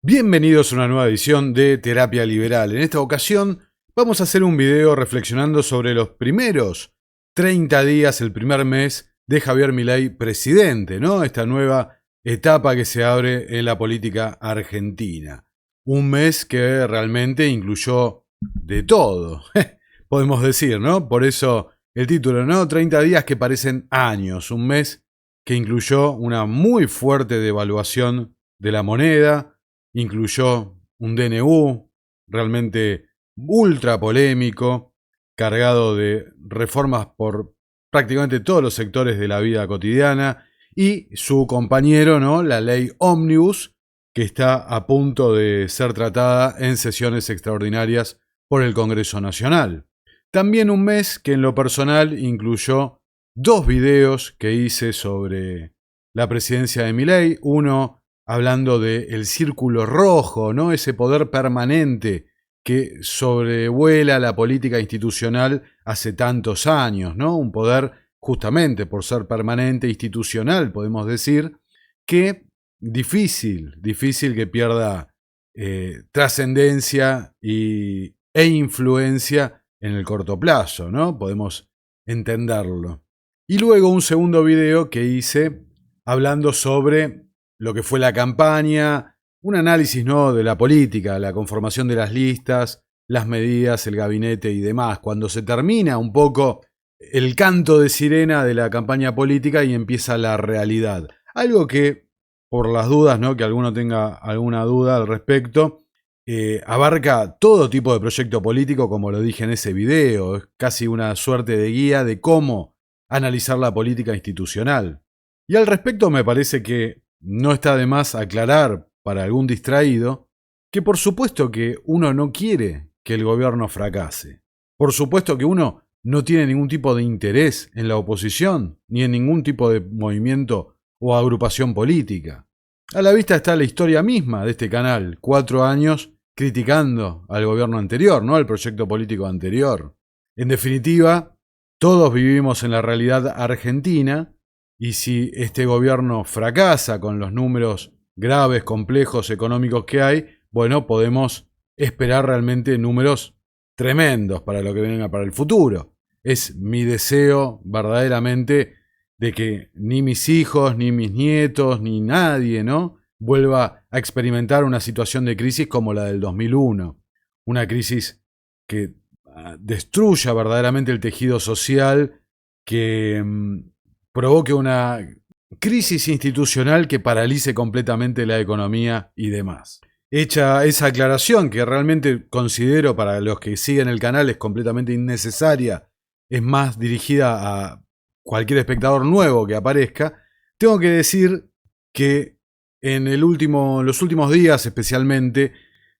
Bienvenidos a una nueva edición de Terapia Liberal. En esta ocasión vamos a hacer un video reflexionando sobre los primeros 30 días, el primer mes de Javier Milei presidente, ¿no? Esta nueva etapa que se abre en la política argentina. Un mes que realmente incluyó de todo, podemos decir, ¿no? Por eso el título, ¿no? 30 días que parecen años. Un mes que incluyó una muy fuerte devaluación de la moneda, incluyó un DNU realmente ultra polémico, cargado de reformas por prácticamente todos los sectores de la vida cotidiana, y su compañero, ¿no? La ley Ómnibus, que está a punto de ser tratada en sesiones extraordinarias por el Congreso Nacional. También un mes que en lo personal incluyó dos videos que hice sobre la presidencia de Milei. Uno hablando del círculo rojo, ¿no? Ese poder permanente que sobrevuela la política institucional hace tantos años, ¿no? Un poder justamente por ser permanente, institucional, podemos decir, que difícil que pierda trascendencia e influencia en el corto plazo, ¿no? Podemos entenderlo. Y luego un segundo video que hice hablando sobre lo que fue la campaña, un análisis, ¿no?, de la política, la conformación de las listas, las medidas, el gabinete y demás. Cuando se termina un poco el canto de sirena de la campaña política y empieza la realidad. Algo que, por las dudas, ¿no?, que alguno tenga alguna duda al respecto, abarca todo tipo de proyecto político, como lo dije en ese video. Es casi una suerte de guía de cómo analizar la política institucional. Y al respecto me parece que no está de más aclarar para algún distraído que por supuesto que uno no quiere que el gobierno fracase. Por supuesto que uno no tiene ningún tipo de interés en la oposición ni en ningún tipo de movimiento o agrupación política. A la vista está la historia misma de este canal, 4 años criticando al gobierno anterior, ¿no?, al proyecto político anterior. En definitiva, todos vivimos en la realidad argentina. Y si este gobierno fracasa con los números graves, complejos, económicos que hay, bueno, podemos esperar realmente números tremendos para lo que venga para el futuro. Es mi deseo verdaderamente de que ni mis hijos, ni mis nietos, ni nadie, ¿no?, vuelva a experimentar una situación de crisis como la del 2001. Una crisis que destruya verdaderamente el tejido social, que provoque una crisis institucional que paralice completamente la economía y demás. Hecha esa aclaración, que realmente considero para los que siguen el canal es completamente innecesaria, es más dirigida a cualquier espectador nuevo que aparezca, tengo que decir que en los últimos días especialmente,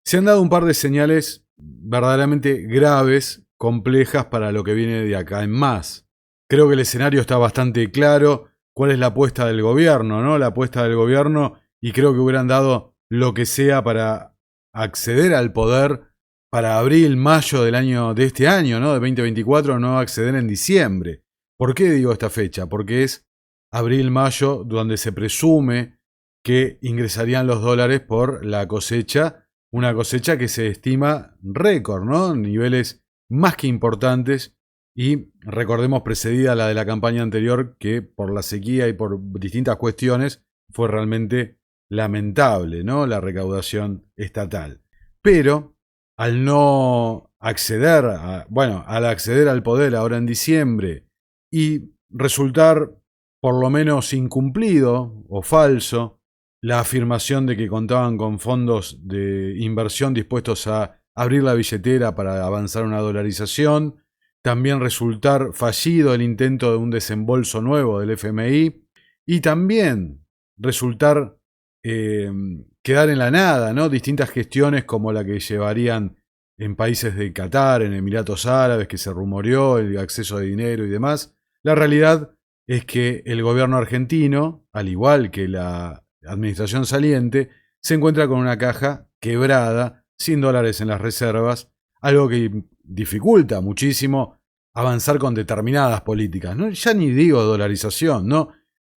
se han dado un par de señales verdaderamente graves, complejas para lo que viene de acá en más. Creo que el escenario está bastante claro. ¿Cuál es la apuesta del gobierno, no? La apuesta del gobierno, y creo que hubieran dado lo que sea para acceder al poder para abril, mayo de este año, ¿no?, de 2024, no acceder en diciembre. ¿Por qué digo esta fecha? Porque es abril, mayo, donde se presume que ingresarían los dólares por la cosecha, una cosecha que se estima récord, ¿no?, niveles más que importantes. Y recordemos, precedida la de la campaña anterior, que por la sequía y por distintas cuestiones fue realmente lamentable, ¿no?, la recaudación estatal. Pero al no acceder, al acceder al poder ahora en diciembre y resultar por lo menos incumplido o falso la afirmación de que contaban con fondos de inversión dispuestos a abrir la billetera para avanzar una dolarización, también resultar fallido el intento de un desembolso nuevo del FMI y también resultar quedar en la nada, ¿no?, distintas gestiones como la que llevarían en países de Qatar, en Emiratos Árabes, que se rumoreó el acceso de dinero y demás. La realidad es que el gobierno argentino, al igual que la administración saliente, se encuentra con una caja quebrada, sin dólares en las reservas, algo que dificulta muchísimo avanzar con determinadas políticas, ¿no? Ya ni digo dolarización, ¿no?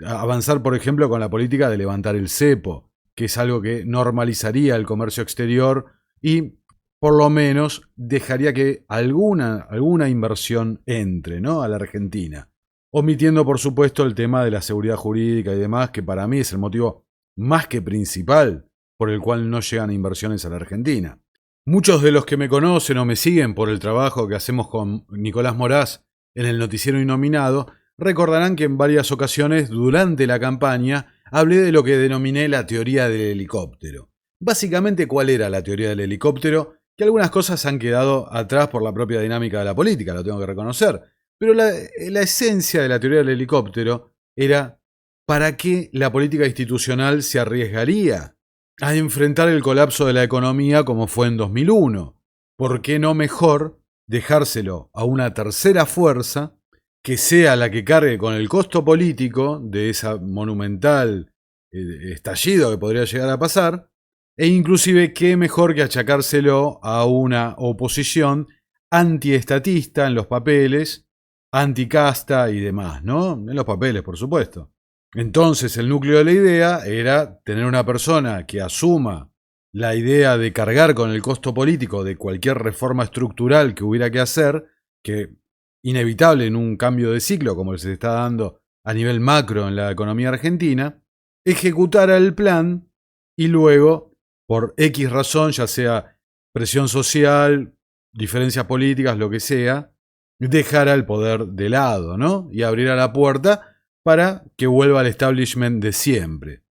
Avanzar, por ejemplo, con la política de levantar el cepo, que es algo que normalizaría el comercio exterior y por lo menos dejaría que alguna inversión entre, ¿no?, a la Argentina. Omitiendo, por supuesto, el tema de la seguridad jurídica y demás, que para mí es el motivo más que principal por el cual no llegan inversiones a la Argentina. Muchos de los que me conocen o me siguen por el trabajo que hacemos con Nicolás Moraz en el noticiero Innominado, recordarán que en varias ocasiones durante la campaña hablé de lo que denominé la teoría del helicóptero. Básicamente, ¿cuál era la teoría del helicóptero? Que algunas cosas han quedado atrás por la propia dinámica de la política, lo tengo que reconocer. Pero la esencia de la teoría del helicóptero era ¿para qué la política institucional se arriesgaría a enfrentar el colapso de la economía como fue en 2001? ¿Por qué no mejor dejárselo a una tercera fuerza que sea la que cargue con el costo político de esa monumental estallido que podría llegar a pasar? E inclusive, qué mejor que achacárselo a una oposición antiestatista en los papeles, anticasta y demás, ¿no? En los papeles, por supuesto. Entonces, el núcleo de la idea era tener una persona que asuma la idea de cargar con el costo político de cualquier reforma estructural que hubiera que hacer, que inevitable en un cambio de ciclo como se está dando a nivel macro en la economía argentina, ejecutara el plan y luego, por X razón, ya sea presión social, diferencias políticas, lo que sea, dejara el poder de lado, ¿no? Y abriera la puerta para que vuelva al establishment de siempre.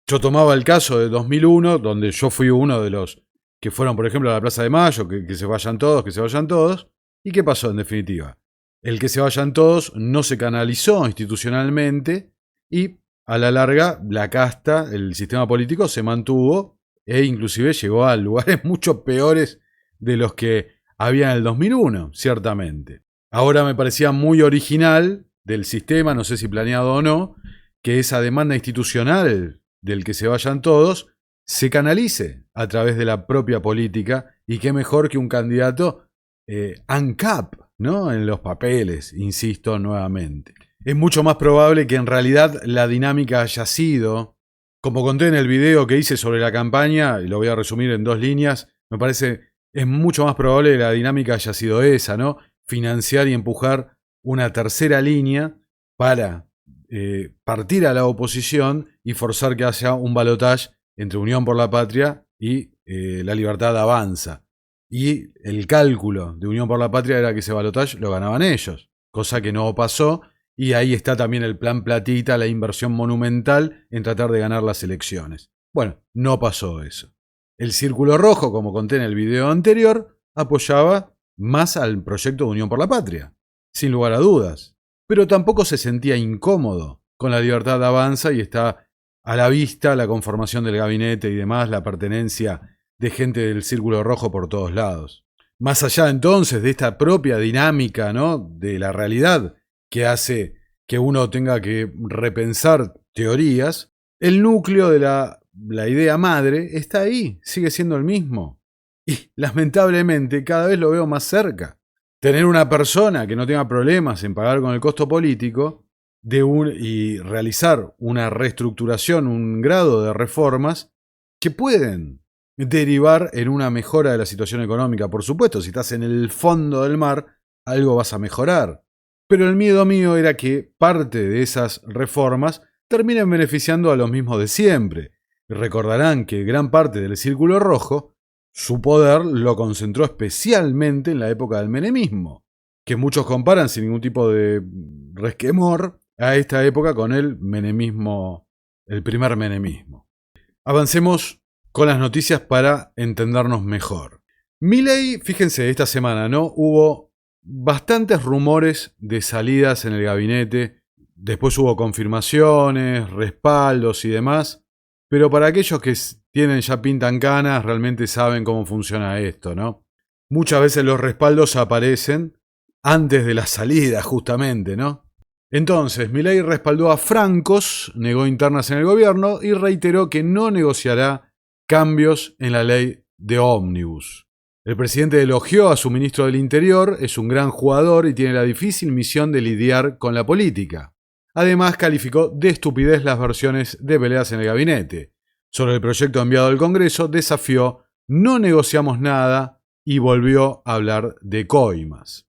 Yo tomaba el caso de 2001, donde yo fui uno de los que fueron, por ejemplo, a la Plaza de Mayo, que se vayan todos, que se vayan todos. ¿Y qué pasó en definitiva? El que se vayan todos no se canalizó institucionalmente y a la larga la casta, el sistema político se mantuvo e inclusive llegó a lugares mucho peores de los que había en el 2001, ciertamente. Ahora me parecía muy original del sistema, no sé si planeado o no, que esa demanda institucional del que se vayan todos se canalice a través de la propia política, y qué mejor que un candidato ANCAP, ¿no?, en los papeles, insisto nuevamente. Es mucho más probable que en realidad la dinámica haya sido, como conté en el video que hice sobre la campaña, y lo voy a resumir en 2 líneas, me parece es mucho más probable que la dinámica haya sido esa, ¿no? Financiar y empujar una tercera línea para partir a la oposición y forzar que haya un balotaje entre Unión por la Patria y La Libertad Avanza. Y el cálculo de Unión por la Patria era que ese balotaje lo ganaban ellos, cosa que no pasó, y ahí está también el plan Platita, la inversión monumental en tratar de ganar las elecciones. Bueno, no pasó eso. El Círculo Rojo, como conté en el video anterior, apoyaba más al proyecto de Unión por la Patria, sin lugar a dudas. Pero tampoco se sentía incómodo con La Libertad Avanza, y está a la vista la conformación del gabinete y demás, la pertenencia de gente del Círculo Rojo por todos lados. Más allá entonces de esta propia dinámica, ¿no?, de la realidad que hace que uno tenga que repensar teorías, el núcleo de la idea madre está ahí, sigue siendo el mismo. Y lamentablemente cada vez lo veo más cerca. Tener una persona que no tenga problemas en pagar con el costo político y realizar una reestructuración, un grado de reformas que pueden derivar en una mejora de la situación económica. Por supuesto, si estás en el fondo del mar, algo vas a mejorar. Pero el miedo mío era que parte de esas reformas terminen beneficiando a los mismos de siempre. Recordarán que gran parte del Círculo Rojo, su poder lo concentró especialmente en la época del menemismo, que muchos comparan sin ningún tipo de resquemor a esta época con el menemismo, el primer menemismo. Avancemos con las noticias para entendernos mejor. Milei, fíjense, esta semana, ¿no?, hubo bastantes rumores de salidas en el gabinete, después hubo confirmaciones, respaldos y demás, pero para aquellos que tienen ya pintan canas, realmente saben cómo funciona esto, ¿no? Muchas veces los respaldos aparecen antes de la salida, justamente, ¿no? Entonces, Milei respaldó a francos, negó internas en el gobierno y reiteró que no negociará cambios en la ley de ómnibus. El presidente elogió a su ministro del Interior, es un gran jugador y tiene la difícil misión de lidiar con la política. Además, calificó de estupidez las versiones de peleas en el gabinete. sobre el proyecto enviado al Congreso, desafió, no negociamos nada y volvió a hablar de coimas.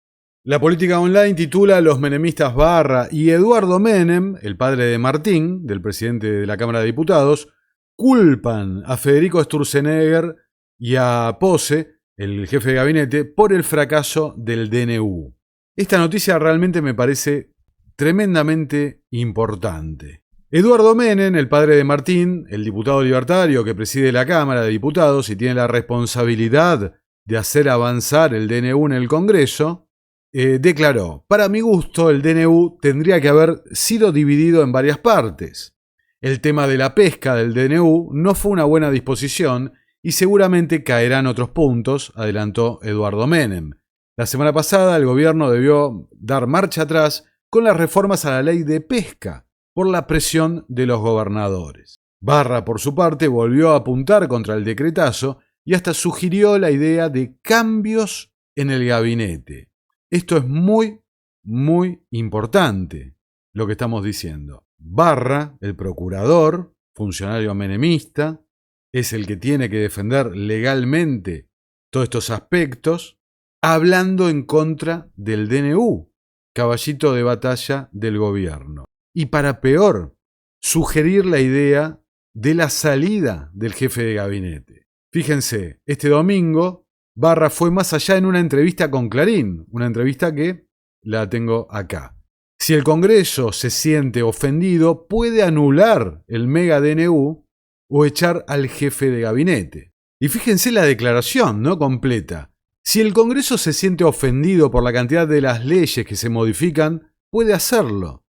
La Política Online titula Los menemistas Barra y Eduardo Menem, el padre de Martín, del presidente de la Cámara de Diputados, culpan a Federico Sturzenegger y a Pose, el jefe de gabinete, por el fracaso del DNU. Esta noticia realmente me parece tremendamente importante. Eduardo Menem, el padre de Martín, el diputado libertario que preside la Cámara de Diputados y tiene la responsabilidad de hacer avanzar el DNU en el Congreso, declaró: para mi gusto, el DNU tendría que haber sido dividido en varias partes. El tema de la pesca del DNU no fue una buena disposición y seguramente caerán otros puntos, adelantó Eduardo Menem. La semana pasada el gobierno debió dar marcha atrás con las reformas a la ley de pesca por la presión de los gobernadores. Barra, por su parte, volvió a apuntar contra el decretazo y hasta sugirió la idea de cambios en el gabinete. Esto es muy, muy importante lo que estamos diciendo. Barra, el procurador, funcionario menemista, es el que tiene que defender legalmente todos estos aspectos, hablando en contra del DNU, caballito de batalla del gobierno. Y para peor, sugerir la idea de la salida del jefe de gabinete. Fíjense, este domingo Barra fue más allá en una entrevista con Clarín, una entrevista que la tengo acá. Si el Congreso se siente ofendido, puede anular el mega DNU o echar al jefe de gabinete. Y fíjense la declaración, ¿no? Completa. Si el Congreso se siente ofendido por la cantidad de las leyes que se modifican, puede hacerlo.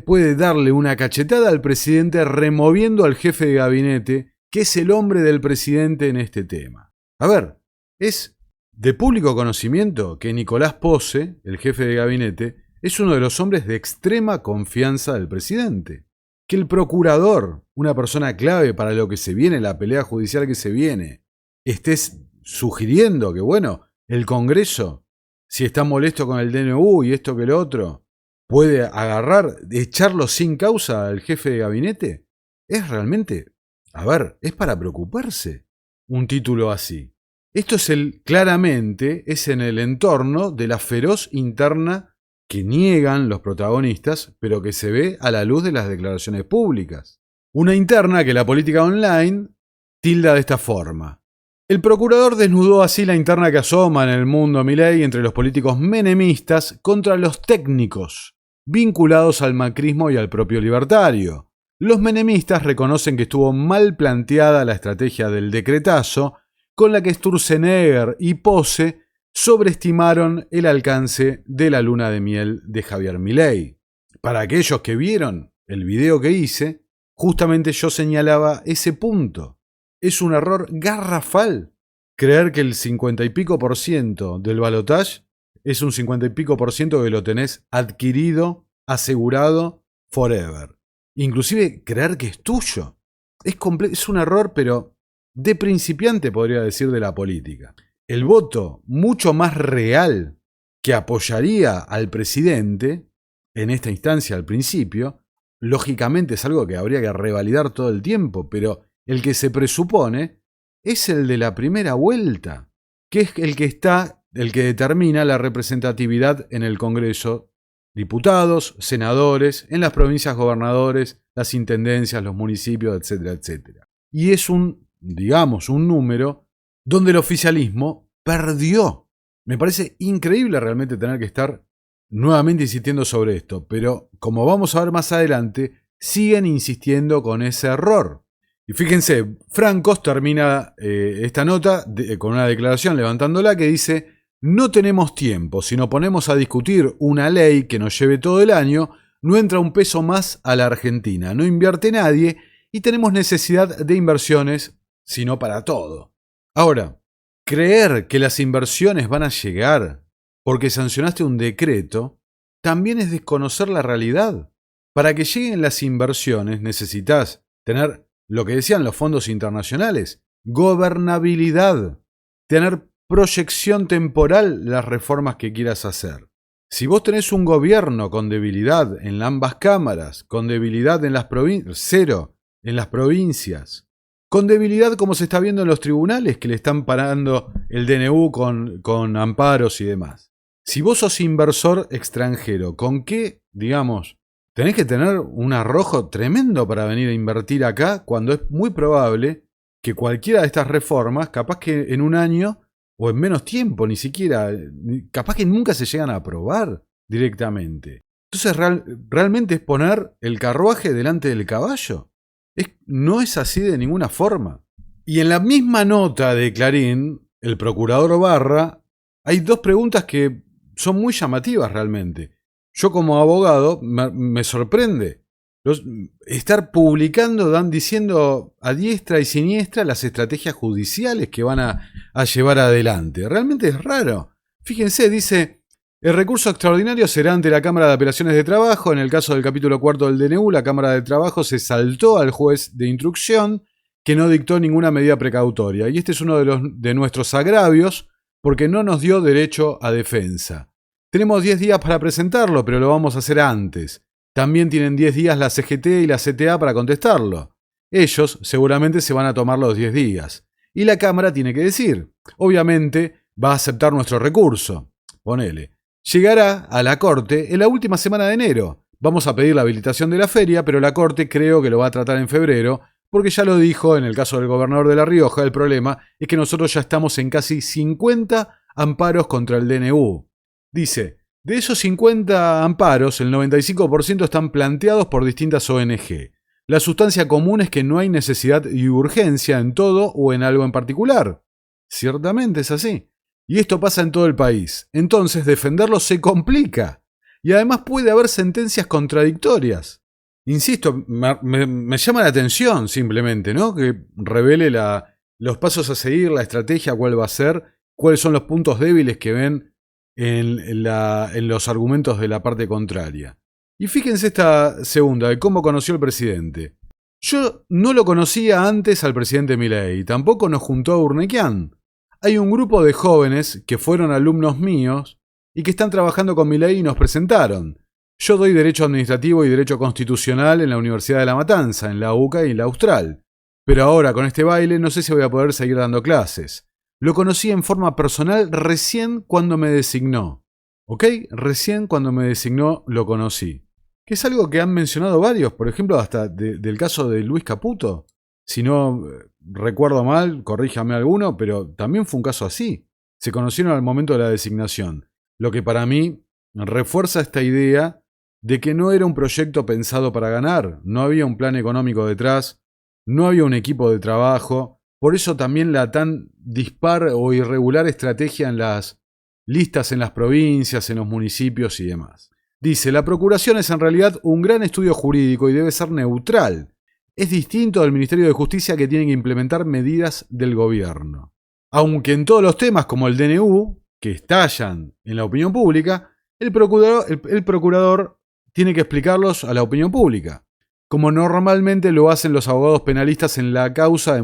Puede darle una cachetada al presidente removiendo al jefe de gabinete, que es el hombre del presidente en este tema. A ver, es de público conocimiento que Nicolás Pose, el jefe de gabinete, es uno de los hombres de extrema confianza del presidente. Que el procurador, una persona clave para lo que se viene, la pelea judicial que se viene, estés sugiriendo que, bueno, el Congreso, si está molesto con el DNU y esto que lo otro, puede agarrar, echarlo sin causa al jefe de gabinete, es realmente, a ver, es para preocuparse un título así. Esto es claramente es en el entorno de la feroz interna que niegan los protagonistas, pero que se ve a la luz de las declaraciones públicas. Una interna que la Política Online tilda de esta forma. El procurador desnudó así la interna que asoma en el mundo Milei entre los políticos menemistas contra los técnicos, vinculados al macrismo y al propio libertario. Los menemistas reconocen que estuvo mal planteada la estrategia del decretazo, con la que Sturzenegger y Pose sobreestimaron el alcance de la luna de miel de Javier Milei. Para aquellos que vieron el video que hice, justamente yo señalaba ese punto. Es un error garrafal creer que el 50 y pico por ciento del balotaje es un 50 y pico por ciento que lo tenés adquirido, asegurado, forever. Inclusive creer que es tuyo. Es un error, pero de principiante, podría decir, de la política. El voto mucho más real que apoyaría al presidente, en esta instancia al principio, lógicamente es algo que habría que revalidar todo el tiempo, pero el que se presupone es el de la primera vuelta, que es el que determina la representatividad en el Congreso, diputados, senadores, en las provincias gobernadores, las intendencias, los municipios, etcétera, etcétera. Y es un número donde el oficialismo perdió. Me parece increíble realmente tener que estar nuevamente insistiendo sobre esto, pero como vamos a ver más adelante, siguen insistiendo con ese error. Y fíjense, Francos termina esta nota con una declaración levantándola que dice: no tenemos tiempo, si nos ponemos a discutir una ley que nos lleve todo el año, no entra un peso más a la Argentina, no invierte nadie y tenemos necesidad de inversiones, sino para todo. Ahora, creer que las inversiones van a llegar porque sancionaste un decreto también es desconocer la realidad. Para que lleguen las inversiones necesitas tener lo que decían los fondos internacionales, gobernabilidad, tener proyección temporal las reformas que quieras hacer. Si vos tenés un gobierno con debilidad en ambas cámaras, con debilidad en las provincias, cero, en las provincias, con debilidad como se está viendo en los tribunales que le están parando el DNU con amparos y demás. Si vos sos inversor extranjero, ¿con qué, digamos, tenés que tener un arrojo tremendo para venir a invertir acá cuando es muy probable que cualquiera de estas reformas, capaz que en un año o en menos tiempo, ni siquiera, capaz que nunca se llegan a aprobar directamente? Entonces, realmente es poner el carruaje delante del caballo. No es así de ninguna forma. Y en la misma nota de Clarín, el procurador Barra, hay dos preguntas que son muy llamativas realmente. Yo como abogado me sorprende estar publicando, diciendo a diestra y siniestra las estrategias judiciales que van a llevar adelante. Realmente es raro. Fíjense, dice: el recurso extraordinario será ante la Cámara de Apelaciones de Trabajo. En el caso del capítulo 4 del DNU, la Cámara de Trabajo se saltó al juez de instrucción que no dictó ninguna medida precautoria. Y este es uno de nuestros agravios porque no nos dio derecho a defensa. Tenemos 10 días para presentarlo, pero lo vamos a hacer antes. También tienen 10 días la CGT y la CTA para contestarlo. Ellos seguramente se van a tomar los 10 días. Y la Cámara tiene que decir. Obviamente va a aceptar nuestro recurso. Ponele. Llegará a la Corte en la última semana de enero. Vamos a pedir la habilitación de la feria, pero la Corte creo que lo va a tratar en febrero, porque ya lo dijo en el caso del gobernador de La Rioja. El problema es que nosotros ya estamos en casi 50 amparos contra el DNU. Dice: de esos 50 amparos, el 95% están planteados por distintas ONG. La sustancia común es que no hay necesidad y urgencia en todo o en algo en particular. Ciertamente es así. Y esto pasa en todo el país. Entonces defenderlo se complica. Y además puede haber sentencias contradictorias. Insisto, me llama la atención simplemente, ¿no? Que revele los pasos a seguir, la estrategia, cuál va a ser, cuáles son los puntos débiles que ven en los argumentos de la parte contraria. Y fíjense esta segunda, de cómo conoció al presidente. Yo no lo conocía antes al presidente Milei, tampoco nos juntó a Urnequian. Hay un grupo de jóvenes que fueron alumnos míos y que están trabajando con Milei y nos presentaron. Yo doy Derecho Administrativo y Derecho Constitucional en la Universidad de La Matanza, en la UCA y en la Austral. Pero ahora, con este baile, no sé si voy a poder seguir dando clases. Lo conocí en forma personal recién cuando me designó. ¿Ok? Recién cuando me designó lo conocí. Que es algo que han mencionado varios, por ejemplo, hasta del caso de Luis Caputo. Si no recuerdo mal, corríjame alguno, pero también fue un caso así. Se conocieron al momento de la designación. Lo que para mí refuerza esta idea de que no era un proyecto pensado para ganar. No había un plan económico detrás, no había un equipo de trabajo. Por eso también la tan dispar o irregular estrategia en las listas en las provincias, en los municipios y demás. Dice: la procuración es en realidad un gran estudio jurídico y debe ser neutral. Es distinto del Ministerio de Justicia, que tiene que implementar medidas del gobierno. Aunque en todos los temas como el DNU, que estallan en la opinión pública, el procurador tiene que explicarlos a la opinión pública, como normalmente lo hacen los abogados penalistas en las causas de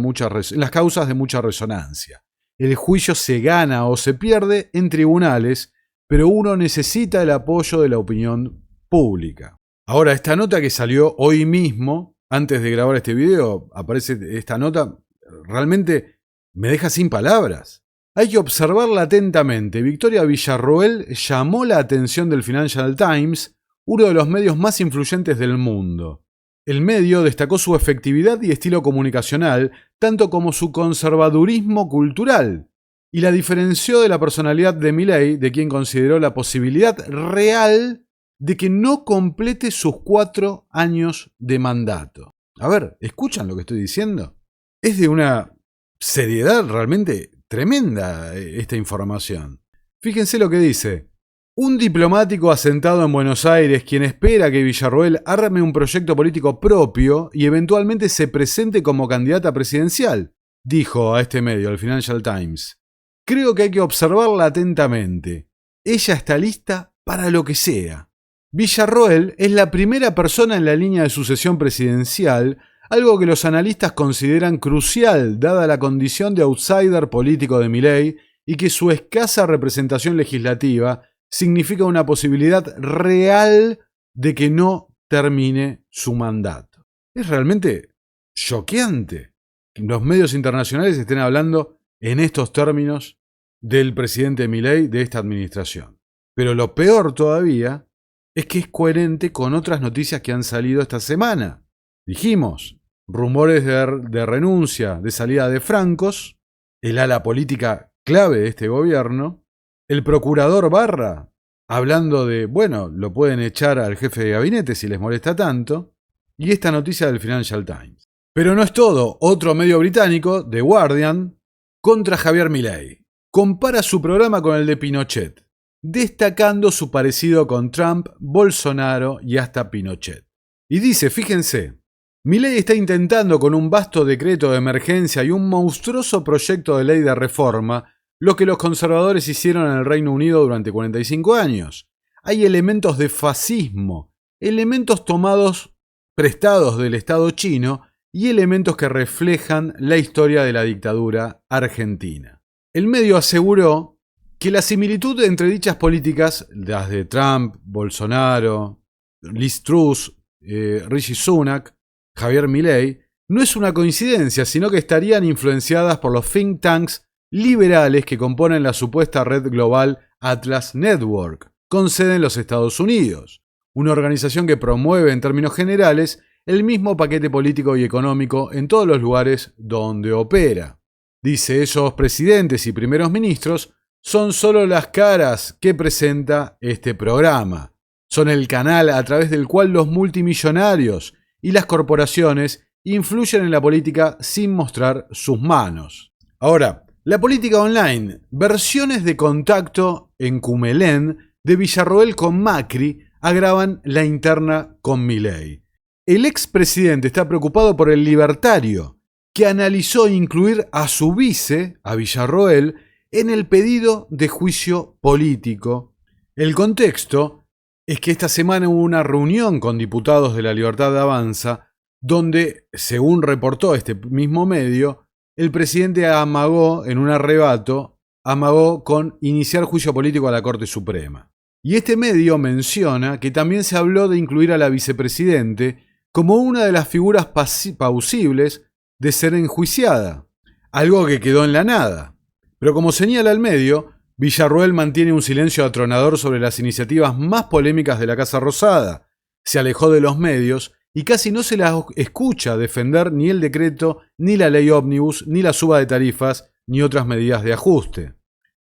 mucha resonancia. El juicio se gana o se pierde en tribunales, pero uno necesita el apoyo de la opinión pública. Ahora, esta nota que salió hoy mismo, antes de grabar este video, aparece esta nota, realmente me deja sin palabras. Hay que observarla atentamente. Victoria Villarroel llamó la atención del Financial Times, uno de los medios más influyentes del mundo. El medio destacó su efectividad y estilo comunicacional, tanto como su conservadurismo cultural, y la diferenció de la personalidad de Milei, de quien consideró la posibilidad real de que no complete sus 4 años de mandato. A ver, ¿escuchan lo que estoy diciendo? Es de una seriedad realmente tremenda esta información. Fíjense lo que dice: un diplomático asentado en Buenos Aires, quien espera que Villarroel arme un proyecto político propio y eventualmente se presente como candidata presidencial, dijo a este medio, el Financial Times. Creo que hay que observarla atentamente. Ella está lista para lo que sea. Villarroel es la primera persona en la línea de sucesión presidencial, algo que los analistas consideran crucial dada la condición de outsider político de Milei y que su escasa representación legislativa significa una posibilidad real de que no termine su mandato. Es realmente choqueante que los medios internacionales estén hablando en estos términos del presidente Milei, de esta administración. Pero lo peor todavía es que es coherente con otras noticias que han salido esta semana. Dijimos, rumores de renuncia, de salida de Francos, el ala política clave de este gobierno, el procurador Barra, hablando de, bueno, lo pueden echar al jefe de gabinete si les molesta tanto, y esta noticia del Financial Times. Pero no es todo. Otro medio británico, The Guardian, contra Javier Milei, compara su programa con el de Pinochet, destacando su parecido con Trump, Bolsonaro y hasta Pinochet. Y dice, fíjense, Milei está intentando con un vasto decreto de emergencia y un monstruoso proyecto de ley de reforma lo que los conservadores hicieron en el Reino Unido durante 45 años. Hay elementos de fascismo, elementos prestados del Estado chino y elementos que reflejan la historia de la dictadura argentina. El medio aseguró que la similitud entre dichas políticas, las de Trump, Bolsonaro, Liz Truss, Rishi Sunak, Javier Milei, no es una coincidencia, sino que estarían influenciadas por los think tanks liberales que componen la supuesta red global Atlas Network, con sede en los Estados Unidos, una organización que promueve en términos generales el mismo paquete político y económico en todos los lugares donde opera. Dice, esos presidentes y primeros ministros son solo las caras que presenta este programa. Son el canal a través del cual los multimillonarios y las corporaciones influyen en la política sin mostrar sus manos. Ahora, la política online, versiones de contacto en Cumelén de Villarroel con Macri agravan la interna con Milei. El expresidente está preocupado por el libertario, que analizó incluir a su vice, a Villarroel, en el pedido de juicio político. El contexto es que esta semana hubo una reunión con diputados de la Libertad Avanza, donde, según reportó este mismo medio, el presidente amagó, en un arrebato, con iniciar juicio político a la Corte Suprema. Y este medio menciona que también se habló de incluir a la vicepresidente como una de las figuras plausibles de ser enjuiciada, algo que quedó en la nada. Pero como señala el medio, Villarroel mantiene un silencio atronador sobre las iniciativas más polémicas de la Casa Rosada, se alejó de los medios y casi no se la escucha defender ni el decreto, ni la ley ómnibus, ni la suba de tarifas, ni otras medidas de ajuste.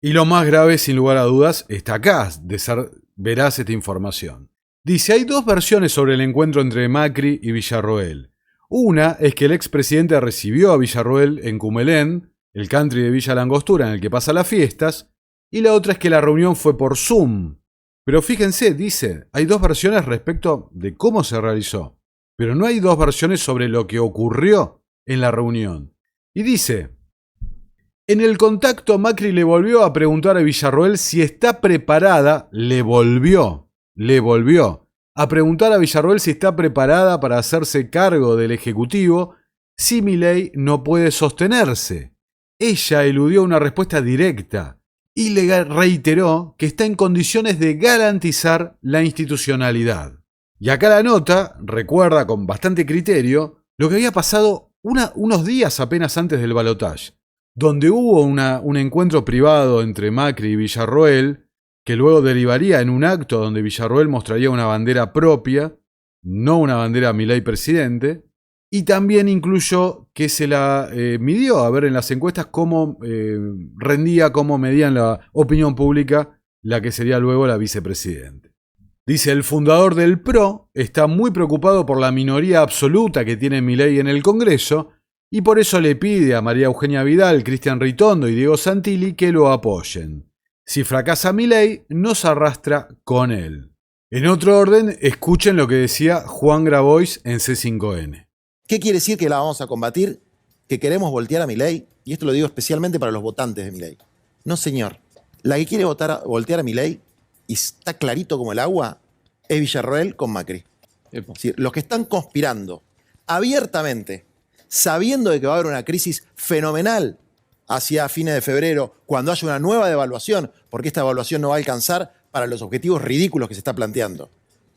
Y lo más grave, sin lugar a dudas, está acá, de ser veraz esta información. Dice, hay dos versiones sobre el encuentro entre Macri y Villarroel. Una es que el expresidente recibió a Villarroel en Cumelén, el country de Villa Langostura en el que pasa las fiestas, y la otra es que la reunión fue por Zoom. Pero fíjense, dice, hay dos versiones respecto de cómo se realizó, pero no hay dos versiones sobre lo que ocurrió en la reunión. Y dice, en el contacto Macri le volvió a preguntar a Villarroel si está preparada, le volvió a preguntar a Villarroel si está preparada para hacerse cargo del Ejecutivo si Milei no puede sostenerse. Ella eludió una respuesta directa y le reiteró que está en condiciones de garantizar la institucionalidad. Y acá la nota recuerda con bastante criterio lo que había pasado unos días apenas antes del balotaje, donde hubo un encuentro privado entre Macri y Villarroel, que luego derivaría en un acto donde Villarroel mostraría una bandera propia, no una bandera Milei presidente, y también incluyó que se la midió a ver en las encuestas cómo rendía, cómo medía en la opinión pública la que sería luego la vicepresidente. Dice, el fundador del PRO está muy preocupado por la minoría absoluta que tiene Milei en el Congreso y por eso le pide a María Eugenia Vidal, Cristian Ritondo y Diego Santilli que lo apoyen. Si fracasa Milei, nos arrastra con él. En otro orden, escuchen lo que decía Juan Grabois en C5N. ¿Qué quiere decir que la vamos a combatir? ¿Que queremos voltear a Milei? Y esto lo digo especialmente para los votantes de Milei. No, señor. La que quiere voltear a Milei, y está clarito como el agua, es Villarroel con Macri. Es decir, los que están conspirando abiertamente, sabiendo de que va a haber una crisis fenomenal hacia fines de febrero, cuando haya una nueva devaluación, porque esta devaluación no va a alcanzar para los objetivos ridículos que se está planteando.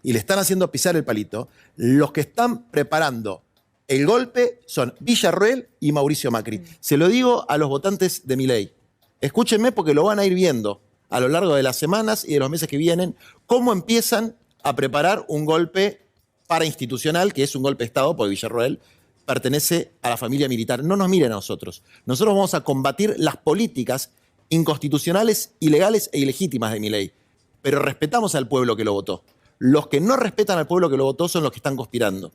Y le están haciendo pisar el palito. Los que están preparando El golpe son Villarroel y Mauricio Macri. Se lo digo a los votantes de Milei. Escúchenme porque lo van a ir viendo a lo largo de las semanas y de los meses que vienen, cómo empiezan a preparar un golpe parainstitucional, que es un golpe de Estado, porque Villarroel pertenece a la familia militar. No nos miren a nosotros. Nosotros vamos a combatir las políticas inconstitucionales, ilegales e ilegítimas de Milei. Pero respetamos al pueblo que lo votó. Los que no respetan al pueblo que lo votó son los que están conspirando.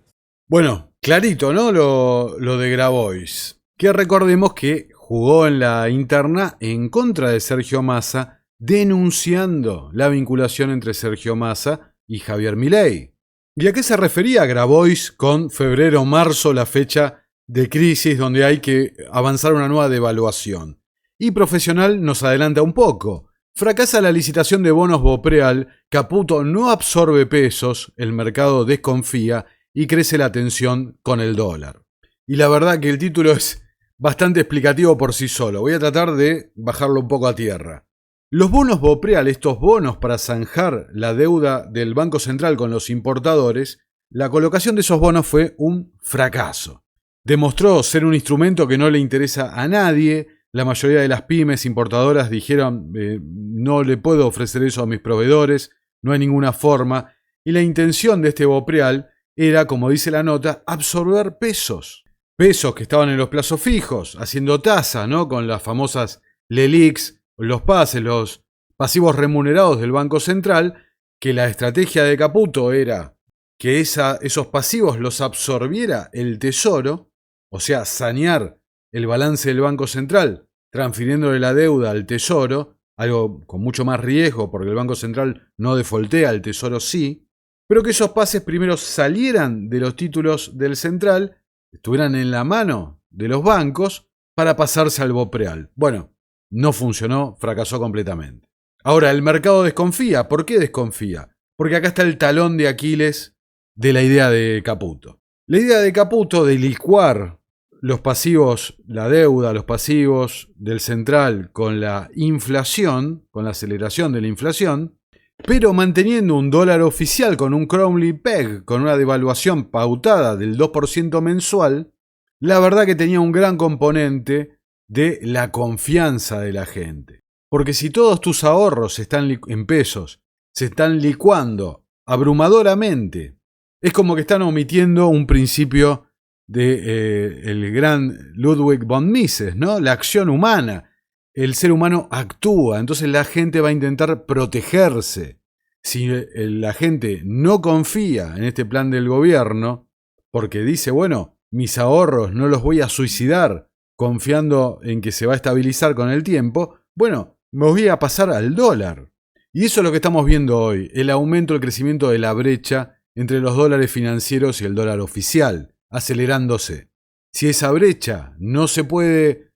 Bueno, clarito, ¿no? Lo de Grabois. Que recordemos que jugó en la interna en contra de Sergio Massa, denunciando la vinculación entre Sergio Massa y Javier Milei. ¿Y a qué se refería Grabois con febrero-marzo, la fecha de crisis donde hay que avanzar una nueva devaluación? Y Profesional nos adelanta un poco. Fracasa la licitación de bonos Bopreal, Caputo no absorbe pesos, el mercado desconfía y crece la tensión con el dólar. Y la verdad que el título es bastante explicativo por sí solo. Voy a tratar de bajarlo un poco a tierra. Los bonos Bopreal, estos bonos para zanjar la deuda del Banco Central con los importadores, la colocación de esos bonos fue un fracaso. Demostró ser un instrumento que no le interesa a nadie. La mayoría de las pymes importadoras dijeron no le puedo ofrecer eso a mis proveedores, no hay ninguna forma. Y la intención de este Bopreal era, como dice la nota, absorber pesos. Pesos que estaban en los plazos fijos, haciendo tasa, ¿no? Con las famosas LELIQs, los pases, los pasivos remunerados del Banco Central, que la estrategia de Caputo era que esos pasivos los absorbiera el Tesoro, o sea, sanear el balance del Banco Central, transfiriéndole la deuda al Tesoro, algo con mucho más riesgo porque el Banco Central no defoltea, el Tesoro sí, pero que esos pases primero salieran de los títulos del Central, estuvieran en la mano de los bancos para pasarse al Bopreal. Bueno, no funcionó, fracasó completamente. Ahora, el mercado desconfía. ¿Por qué desconfía? Porque acá está el talón de Aquiles de la idea de Caputo. La idea de Caputo de licuar los pasivos, la deuda, los pasivos del Central con la inflación, con la aceleración de la inflación, pero manteniendo un dólar oficial con un Crowley Peg, con una devaluación pautada del 2% mensual, la verdad que tenía un gran componente de la confianza de la gente. Porque si todos tus ahorros están en pesos, se están licuando abrumadoramente, es como que están omitiendo un principio de el gran Ludwig von Mises, ¿no? La acción humana. El ser humano actúa, entonces la gente va a intentar protegerse. Si la gente no confía en este plan del gobierno, porque dice, bueno, mis ahorros no los voy a suicidar confiando en que se va a estabilizar con el tiempo, bueno, me voy a pasar al dólar. Y eso es lo que estamos viendo hoy, el aumento, el crecimiento de la brecha entre los dólares financieros y el dólar oficial, acelerándose. Si esa brecha no se puede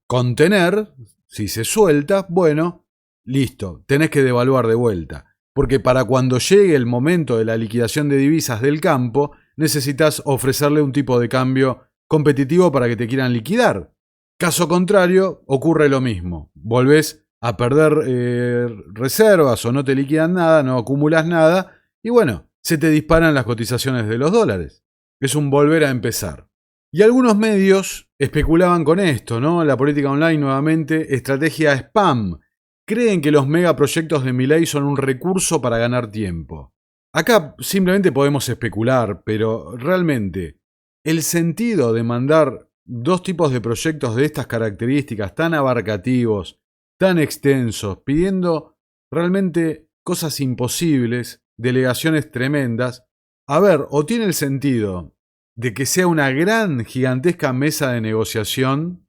contener, si se suelta, bueno, listo, tenés que devaluar de vuelta. Porque para cuando llegue el momento de la liquidación de divisas del campo, necesitas ofrecerle un tipo de cambio competitivo para que te quieran liquidar. Caso contrario, ocurre lo mismo. Volvés a perder reservas o no te liquidan nada, no acumulas nada y bueno, se te disparan las cotizaciones de los dólares. Es un volver a empezar. Y algunos medios especulaban con esto, ¿no? La política online nuevamente, estrategia spam. Creen que los megaproyectos de Milei son un recurso para ganar tiempo. Acá simplemente podemos especular, pero realmente el sentido de mandar dos tipos de proyectos de estas características tan abarcativos, tan extensos, pidiendo realmente cosas imposibles, delegaciones tremendas, a ver, o tiene el sentido de que sea una gran, gigantesca mesa de negociación,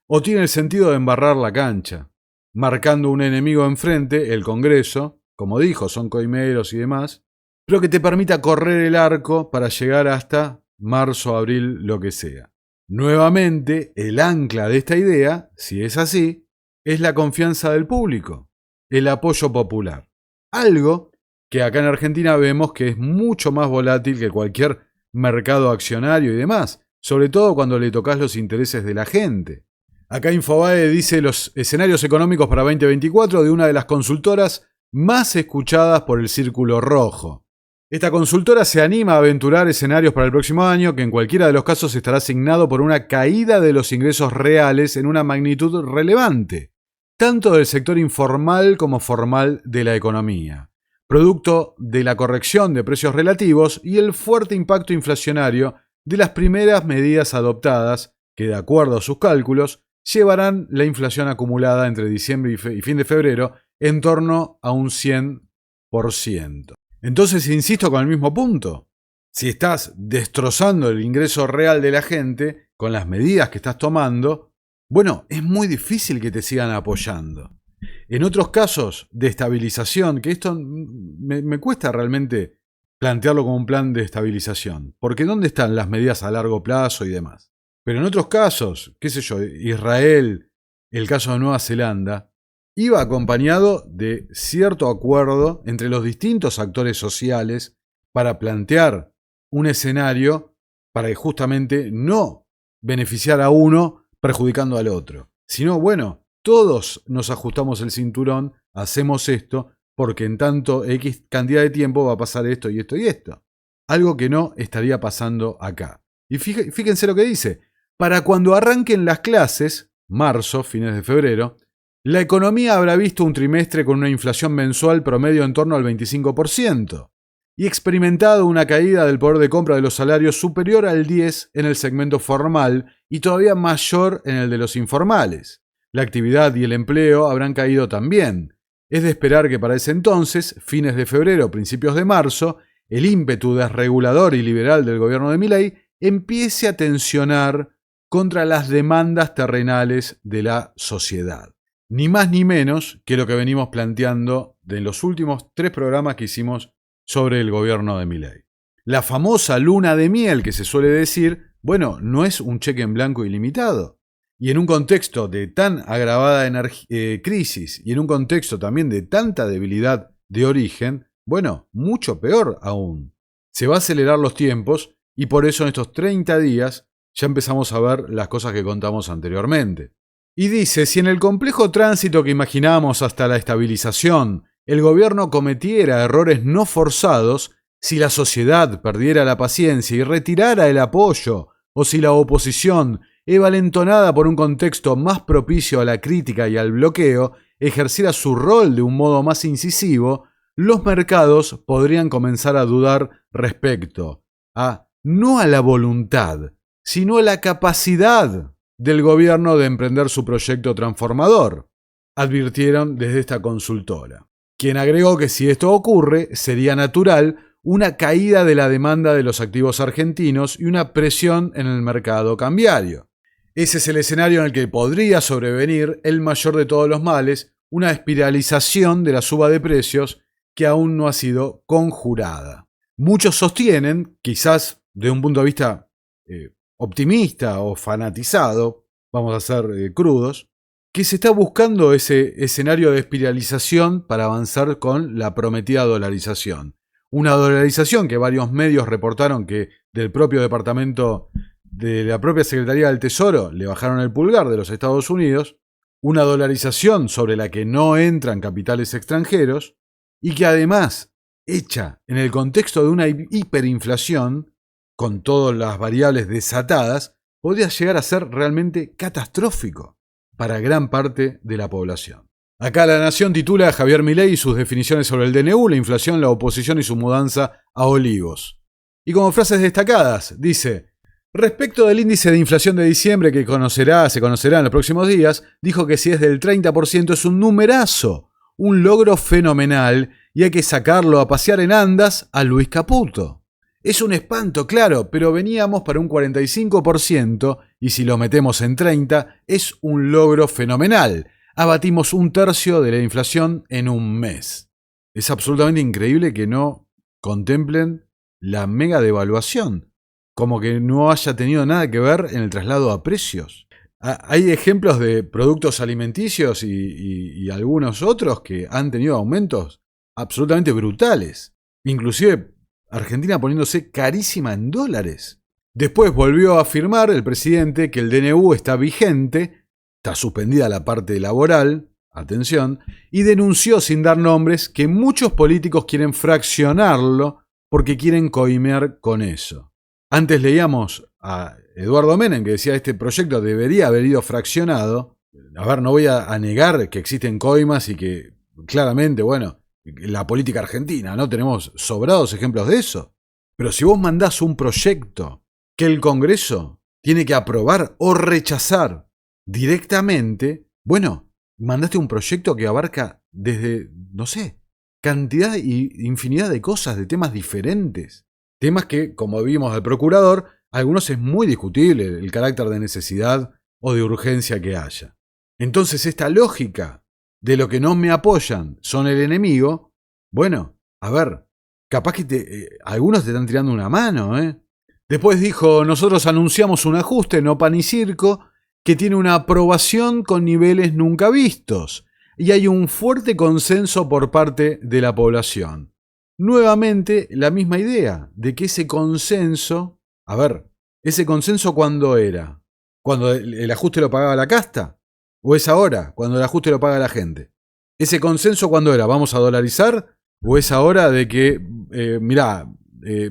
o tiene el sentido de embarrar la cancha, marcando un enemigo enfrente, el Congreso, como dijo, son coimeros y demás, pero que te permita correr el arco para llegar hasta marzo, abril, lo que sea. Nuevamente, el ancla de esta idea, si es así, es la confianza del público, el apoyo popular. Algo que acá en Argentina vemos que es mucho más volátil que cualquier mercado accionario y demás, sobre todo cuando le tocas los intereses de la gente. Acá Infobae dice los escenarios económicos para 2024 de una de las consultoras más escuchadas por el Círculo Rojo. Esta consultora se anima a aventurar escenarios para el próximo año que en cualquiera de los casos estará asignado por una caída de los ingresos reales en una magnitud relevante, tanto del sector informal como formal de la economía, producto de la corrección de precios relativos y el fuerte impacto inflacionario de las primeras medidas adoptadas que, de acuerdo a sus cálculos, llevarán la inflación acumulada entre diciembre y fin de febrero en torno a un 100%. Entonces, insisto con el mismo punto. Si estás destrozando el ingreso real de la gente con las medidas que estás tomando, bueno, es muy difícil que te sigan apoyando. En otros casos de estabilización, que esto me cuesta realmente plantearlo como un plan de estabilización, porque ¿dónde están las medidas a largo plazo y demás? Pero en otros casos, qué sé yo, Israel, el caso de Nueva Zelanda, iba acompañado de cierto acuerdo entre los distintos actores sociales para plantear un escenario para que justamente no beneficiar a uno perjudicando al otro, sino, bueno, todos nos ajustamos el cinturón, hacemos esto, porque en tanto X cantidad de tiempo va a pasar esto y esto y esto. Algo que no estaría pasando acá. Y fíjense lo que dice. Para cuando arranquen las clases, marzo, fines de febrero, la economía habrá visto un trimestre con una inflación mensual promedio en torno al 25% y experimentado una caída del poder de compra de los salarios superior al 10% en el segmento formal y todavía mayor en el de los informales. La actividad y el empleo habrán caído también. Es de esperar que para ese entonces, fines de febrero, principios de marzo, el ímpetu desregulador y liberal del gobierno de Milei empiece a tensionar contra las demandas terrenales de la sociedad. Ni más ni menos que lo que venimos planteando de los últimos 3 programas que hicimos sobre el gobierno de Milei. La famosa luna de miel que se suele decir, bueno, no es un cheque en blanco ilimitado. Y en un contexto de tan agravada crisis y en un contexto también de tanta debilidad de origen, bueno, mucho peor aún. Se va a acelerar los tiempos y por eso en estos 30 días ya empezamos a ver las cosas que contamos anteriormente. Y dice, si en el complejo tránsito que imaginábamos hasta la estabilización, el gobierno cometiera errores no forzados, si la sociedad perdiera la paciencia y retirara el apoyo, o si la oposición, envalentonada por un contexto más propicio a la crítica y al bloqueo, ejerciera su rol de un modo más incisivo, los mercados podrían comenzar a dudar respecto a, no a la voluntad, sino a la capacidad del gobierno de emprender su proyecto transformador, advirtieron desde esta consultora, quien agregó que si esto ocurre, sería natural una caída de la demanda de los activos argentinos y una presión en el mercado cambiario. Ese es el escenario en el que podría sobrevenir el mayor de todos los males, una espiralización de la suba de precios que aún no ha sido conjurada. Muchos sostienen, quizás de un punto de vista optimista o fanatizado, vamos a ser crudos, que se está buscando ese escenario de espiralización para avanzar con la prometida dolarización. Una dolarización que varios medios reportaron que del propio departamento de la propia Secretaría del Tesoro le bajaron el pulgar de los Estados Unidos, una dolarización sobre la que no entran capitales extranjeros y que además, hecha en el contexto de una hiperinflación, con todas las variables desatadas, podría llegar a ser realmente catastrófico para gran parte de la población. Acá La Nación titula a Javier Milei y sus definiciones sobre el DNU, la inflación, la oposición y su mudanza a olivos. Y como frases destacadas, dice, respecto del índice de inflación de diciembre que se conocerá en los próximos días, dijo que si es del 30% es un numerazo, un logro fenomenal y hay que sacarlo a pasear en andas a Luis Caputo. Es un espanto, claro, pero veníamos para un 45% y si lo metemos en 30% es un logro fenomenal. Abatimos 1/3 de la inflación en un mes. Es absolutamente increíble que no contemplen la mega devaluación, como que no haya tenido nada que ver en el traslado a precios. Hay ejemplos de productos alimenticios y algunos otros que han tenido aumentos absolutamente brutales. Inclusive Argentina poniéndose carísima en dólares. Después volvió a afirmar el presidente que el DNU está vigente, está suspendida la parte laboral, atención, y denunció sin dar nombres que muchos políticos quieren fraccionarlo porque quieren coimear con eso. Antes leíamos a Eduardo Menem que decía este proyecto debería haber ido fraccionado. A ver, no voy a negar que existen coimas y que claramente, bueno, la política argentina, ¿no? Tenemos sobrados ejemplos de eso. Pero si vos mandás un proyecto que el Congreso tiene que aprobar o rechazar directamente, bueno, mandaste un proyecto que abarca desde, no sé, cantidad y infinidad de cosas, de temas diferentes. Temas que, como vimos al procurador, algunos es muy discutible el carácter de necesidad o de urgencia que haya. Entonces, esta lógica de lo que no me apoyan son el enemigo, bueno, a ver, capaz que algunos te están tirando una mano, ¿eh? Después dijo, nosotros anunciamos un ajuste, no pan y circo, que tiene una aprobación con niveles nunca vistos, y hay un fuerte consenso por parte de la población. Nuevamente, la misma idea de que ese consenso, a ver, ¿ese consenso cuándo era? ¿Cuando el ajuste lo pagaba la casta? ¿O es ahora, cuando el ajuste lo paga la gente? ¿Ese consenso cuándo era? ¿Vamos a dolarizar? ¿O es ahora de que,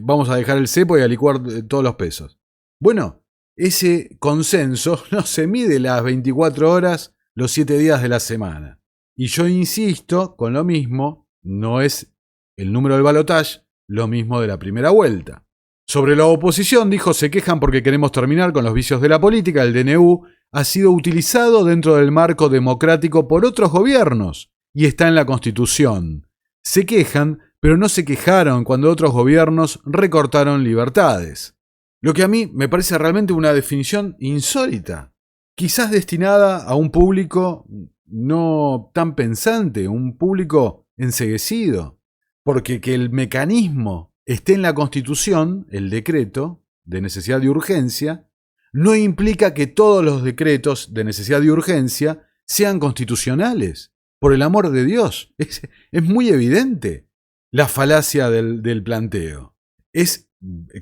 vamos a dejar el cepo y a licuar todos los pesos? Bueno, ese consenso no se mide las 24 horas, los 7 días de la semana. Y yo insisto con lo mismo, no es el número del balotaje lo mismo de la primera vuelta. Sobre la oposición, dijo, se quejan porque queremos terminar con los vicios de la política. El DNU ha sido utilizado dentro del marco democrático por otros gobiernos y está en la Constitución. Se quejan, pero no se quejaron cuando otros gobiernos recortaron libertades. Lo que a mí me parece realmente una definición insólita, quizás destinada a un público no tan pensante, un público enceguecido, porque que el mecanismo esté en la Constitución, el decreto de necesidad y urgencia, no implica que todos los decretos de necesidad y urgencia sean constitucionales. Por el amor de Dios, es muy evidente la falacia del planteo. Es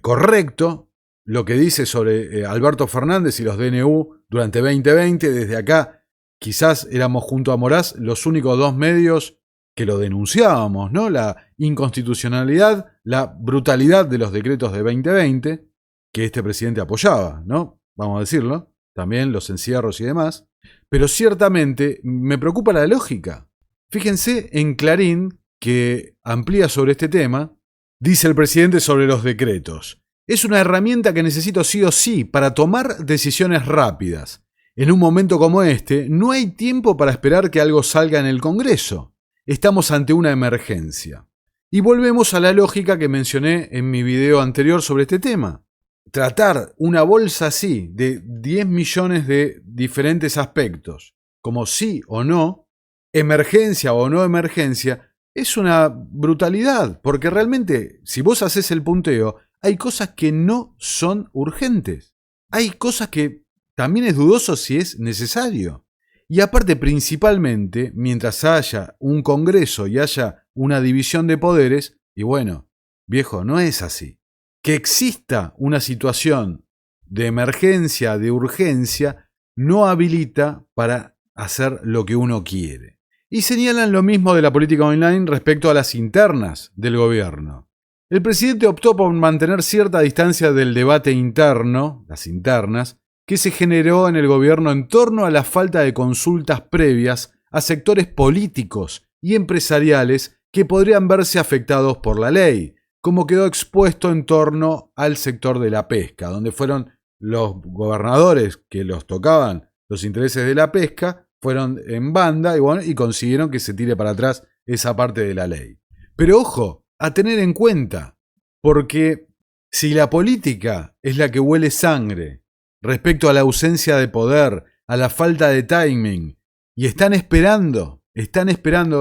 correcto lo que dice sobre Alberto Fernández y los DNU durante 2020. Desde acá quizás éramos junto a Moraz los únicos dos medios que lo denunciábamos, ¿no? La inconstitucionalidad, la brutalidad de los decretos de 2020 que este presidente apoyaba, ¿no? Vamos a decirlo, también los encierros y demás. Pero ciertamente me preocupa la lógica. Fíjense en Clarín, que amplía sobre este tema, dice el presidente sobre los decretos. Es una herramienta que necesito sí o sí para tomar decisiones rápidas. En un momento como este, no hay tiempo para esperar que algo salga en el Congreso. Estamos ante una emergencia. Y volvemos a la lógica que mencioné en mi video anterior sobre este tema. Tratar una bolsa así de 10 millones de diferentes aspectos, como sí o no, emergencia o no emergencia, es una brutalidad, porque realmente, si vos haces el punteo, hay cosas que no son urgentes. Hay cosas que también es dudoso si es necesario. Y aparte, principalmente, mientras haya un Congreso y haya una división de poderes, y bueno, viejo, no es así. Que exista una situación de emergencia, de urgencia, no habilita para hacer lo que uno quiere. Y señalan lo mismo de la política online respecto a las internas del gobierno. El presidente optó por mantener cierta distancia del debate interno, las internas, que se generó en el gobierno en torno a la falta de consultas previas a sectores políticos y empresariales que podrían verse afectados por la ley, como quedó expuesto en torno al sector de la pesca, donde fueron los gobernadores que los tocaban los intereses de la pesca, fueron en banda y consiguieron que se tire para atrás esa parte de la ley. Pero ojo, a tener en cuenta, porque si la política es la que huele sangre respecto a la ausencia de poder, a la falta de timing, y están esperando,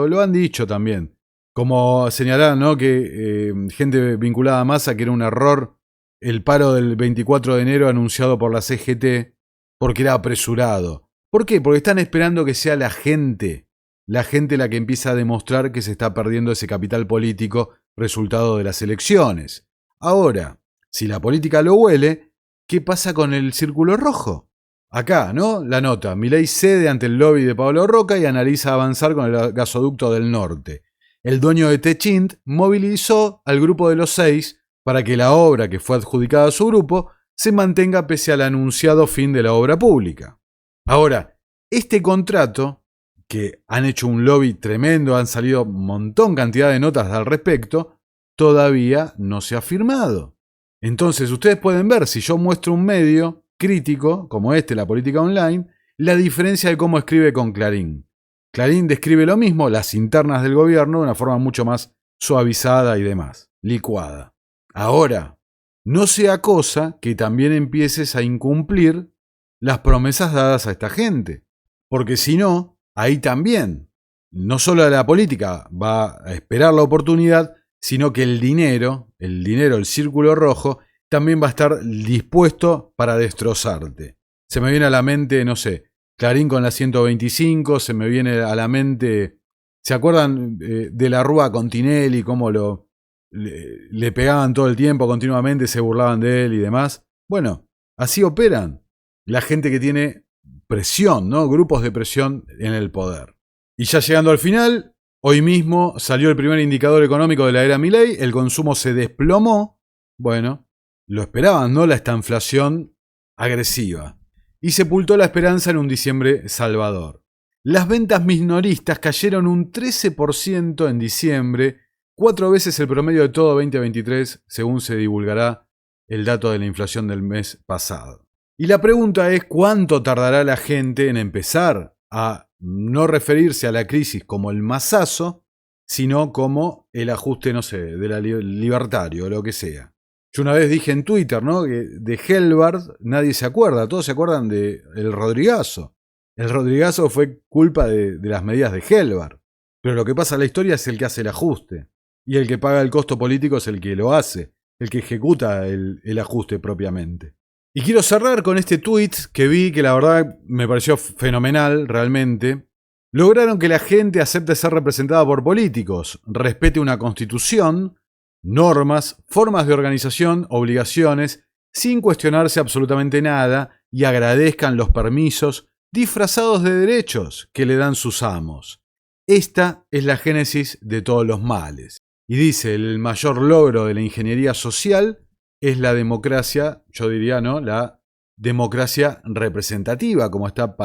lo han dicho también, como señalaron, ¿no? Que gente vinculada a Massa, que era un error el paro del 24 de enero anunciado por la CGT, porque era apresurado. ¿Por qué? Porque están esperando que sea la gente la que empieza a demostrar que se está perdiendo ese capital político resultado de las elecciones. Ahora, si la política lo huele, ¿qué pasa con el círculo rojo? Acá, ¿no? La nota. Milei cede ante el lobby de Pablo Roca y analiza avanzar con el gasoducto del norte. el dueño de Techint movilizó al grupo de los 6 para que la obra que fue adjudicada a su grupo se mantenga pese al anunciado fin de la obra pública. Ahora, este contrato, que han hecho un lobby tremendo, han salido un cantidad de notas al respecto, todavía no se ha firmado. Entonces ustedes pueden ver, si yo muestro un medio crítico, como La Política Online, la diferencia de cómo escribe con Clarín. Clarín describe lo mismo, las internas del gobierno, de una forma mucho más suavizada y demás, licuada. Ahora, no sea cosa que también empieces a incumplir las promesas dadas a esta gente. Porque si no, ahí también, no solo la política va a esperar la oportunidad, sino que el dinero, el círculo rojo, también va a estar dispuesto para destrozarte. Se me viene a la mente, no sé, Clarín con la 125, se me viene a la mente, ¿se acuerdan de la Rúa con Tinelli, cómo le pegaban todo el tiempo, continuamente se burlaban de él y demás? Bueno, así operan la gente que tiene presión, ¿no? Grupos de presión en el poder. Y ya llegando al final, hoy mismo salió el primer indicador económico de la era Milei, el consumo se desplomó. Bueno, lo esperaban, ¿no? Esta inflación agresiva. Y sepultó la esperanza en un diciembre salvador. Las ventas minoristas cayeron un 13% en diciembre, 4 veces el promedio de todo 2023, según se divulgará el dato de la inflación del mes pasado. Y la pregunta es, ¿cuánto tardará la gente en empezar a no referirse a la crisis como el masazo, sino como el ajuste, no sé, de la libertario o lo que sea? Yo una vez dije en Twitter, ¿no?, que de Helbard nadie se acuerda, todos se acuerdan de el Rodrigazo. El Rodrigazo fue culpa de las medidas de Helbard. Pero lo que pasa en la historia es el que hace el ajuste. Y el que paga el costo político es el que lo hace, el que ejecuta el ajuste propiamente. Y quiero cerrar con este tweet que vi, que la verdad me pareció fenomenal realmente. Lograron que la gente acepte ser representada por políticos, respete una constitución, normas, formas de organización, obligaciones, sin cuestionarse absolutamente nada, y agradezcan los permisos disfrazados de derechos que le dan sus amos. Esta es la génesis de todos los males. Y dice, el mayor logro de la ingeniería social es la democracia, yo diría, ¿no?, la democracia representativa, como está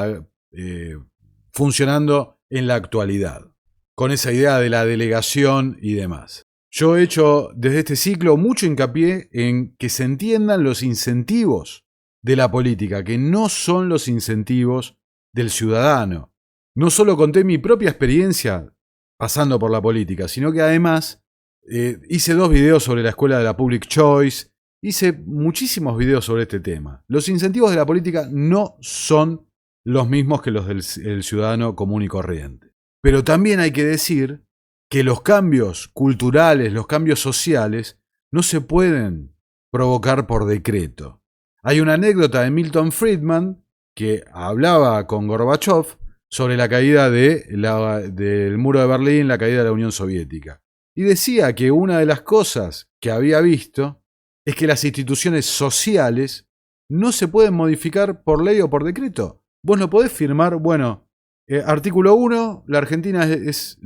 funcionando en la actualidad, con esa idea de la delegación y demás. Yo he hecho desde este ciclo mucho hincapié en que se entiendan los incentivos de la política, que no son los incentivos del ciudadano. No solo conté mi propia experiencia pasando por la política, sino que además hice 2 videos sobre la escuela de la Public Choice, hice muchísimos videos sobre este tema. Los incentivos de la política no son los mismos que los del ciudadano común y corriente. Pero también hay que decir que los cambios culturales, los cambios sociales, no se pueden provocar por decreto. Hay una anécdota de Milton Friedman que hablaba con Gorbachev sobre la caída del muro de Berlín, la caída de la Unión Soviética. Y decía que una de las cosas que había visto es que las instituciones sociales no se pueden modificar por ley o por decreto. Vos no podés firmar, bueno, artículo 1, la Argentina es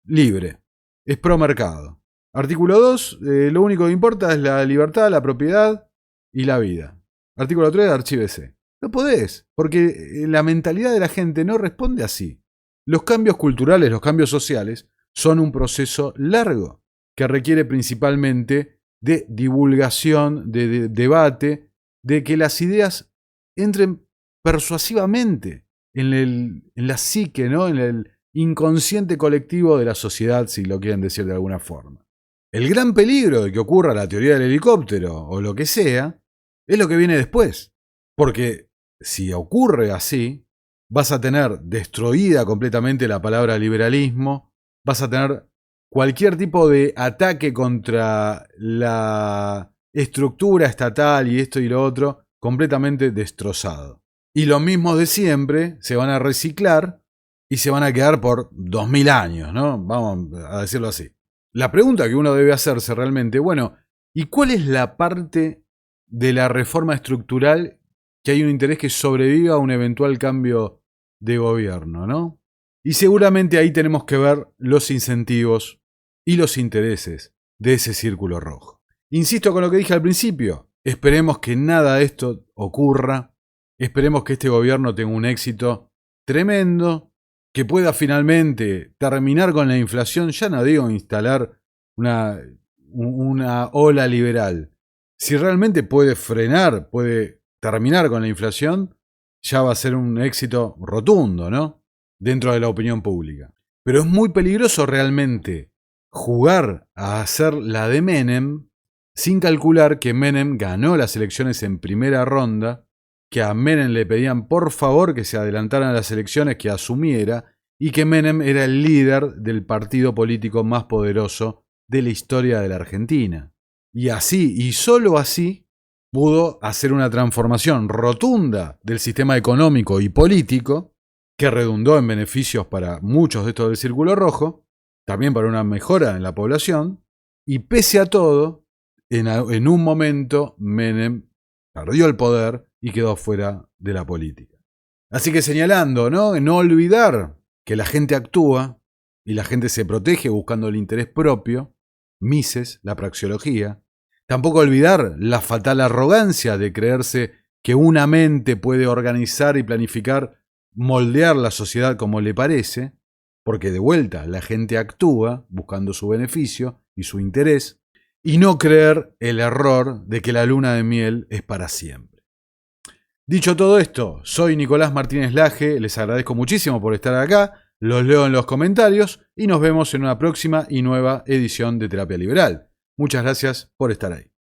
libre, es pro mercado. Artículo 2, lo único que importa es la libertad, la propiedad y la vida. Artículo 3, archívese. No podés, porque la mentalidad de la gente no responde así. Los cambios culturales, los cambios sociales, son un proceso largo que requiere principalmente de divulgación, de debate, de que las ideas entren persuasivamente en la psique, ¿no?, en el inconsciente colectivo de la sociedad, si lo quieren decir de alguna forma. El gran peligro de que ocurra la teoría del helicóptero o lo que sea es lo que viene después. Porque si ocurre así, vas a tener destruida completamente la palabra liberalismo, vas a tener cualquier tipo de ataque contra la estructura estatal y esto y lo otro, completamente destrozado. Y los mismos de siempre se van a reciclar y se van a quedar por 2000 años, ¿no? Vamos a decirlo así. La pregunta que uno debe hacerse realmente, bueno, ¿y cuál es la parte de la reforma estructural que hay un interés que sobreviva a un eventual cambio de gobierno, ¿no? Y seguramente ahí tenemos que ver los incentivos y los intereses de ese círculo rojo. Insisto con lo que dije al principio, esperemos que nada de esto ocurra, esperemos que este gobierno tenga un éxito tremendo, que pueda finalmente terminar con la inflación, ya no digo instalar una ola liberal. Si realmente puede frenar, puede terminar con la inflación, ya va a ser un éxito rotundo, ¿no? Dentro de la opinión pública. Pero es muy peligroso realmente jugar a hacer la de Menem sin calcular que Menem ganó las elecciones en primera ronda, que a Menem le pedían por favor que se adelantaran las elecciones, que asumiera, y que Menem era el líder del partido político más poderoso de la historia de la Argentina. Y así, y solo así, pudo hacer una transformación rotunda del sistema económico y político, que redundó en beneficios para muchos de estos del Círculo Rojo, también para una mejora en la población, y pese a todo, en un momento Menem perdió el poder y quedó fuera de la política. Así que señalando, ¿no? No olvidar que la gente actúa y la gente se protege buscando el interés propio, Mises, la praxeología. Tampoco olvidar la fatal arrogancia de creerse que una mente puede organizar y planificar, moldear la sociedad como le parece, porque de vuelta la gente actúa buscando su beneficio y su interés, y no creer el error de que la luna de miel es para siempre. Dicho todo esto, soy Nicolás Martínez Laje, les agradezco muchísimo por estar acá, los leo en los comentarios y nos vemos en una próxima y nueva edición de Terapia Liberal. Muchas gracias por estar ahí.